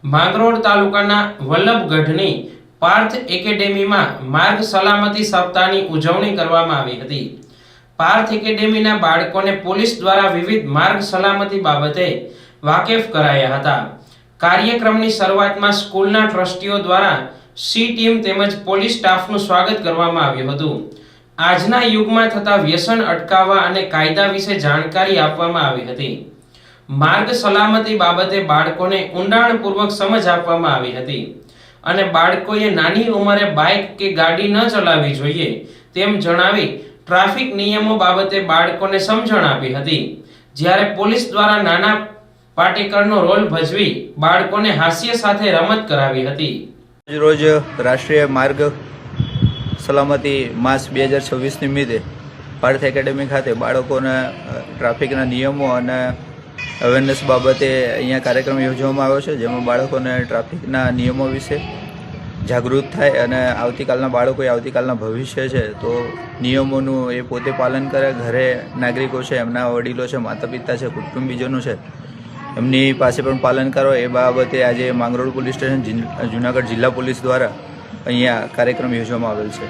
માંગરોળ તાલુકાના વલ્લભગઢની પાર્થ એકેડેમીમાં માર્ગ સલામતી સપ્તાહની ઉજવણી કરવામાં આવી હતી। પાર્થ એકેડેમીના બાળકોને પોલીસ દ્વારા વિવિધ માર્ગ સલામતી બાબતે વાકેફ કરાયા હતા। કાર્યક્રમની શરૂઆતમાં સ્કૂલના ટ્રસ્ટીઓ દ્વારા સી ટીમ તેમજ પોલીસ સ્ટાફનું સ્વાગત કરવામાં આવ્યું હતું। આજના યુગમાં થતા વ્યસન અટકાવવા અને કાયદા વિશે જાણકારી આપવામાં આવી હતી। માર્ગ સલામતી બાબતે બાળકોને ઊંડાણપૂર્વક સમજ આપવામાં આવી હતી અને બાળકોએ નાની ઉંમરે બાઇક કે ગાડી ન ચલાવવી જોઈએ તેમ જણાવી ટ્રાફિક નિયમો બાબતે બાળકોને સમજણ આપી હતી। જ્યારે પોલીસ દ્વારા નાના પાટેકરનો રોલ ભજવી બાળકોને હાસ્ય સાથે રમત કરાવી હતી। રોજ રાષ્ટ્રીય માર્ગ સલામતી માસ 2026 નિમિત્તે પાર્થ એકેડેમી ખાતે બાળકોને ટ્રાફિકના નિયમો અને અવેરનેસ બાબતે અહીંયા કાર્યક્રમ યોજવામાં આવ્યો છે, જેમાં બાળકોને ટ્રાફિકના નિયમો વિશે જાગૃત થાય અને આવતીકાલના બાળકો એ આવતીકાલના ભવિષ્ય છે, તો નિયમોનું એ પોતે પાલન કરે। ઘરે નાગરિકો છે, એમના વડીલો છે, માતા પિતા છે, કુટુંબીજનો છે, એમની પાસે પણ પાલન કરો એ બાબતે આજે માંગરોળ પોલીસ સ્ટેશન જુનાગઢ જિલ્લા પોલીસ દ્વારા અહીંયા કાર્યક્રમ યોજવામાં આવેલ છે।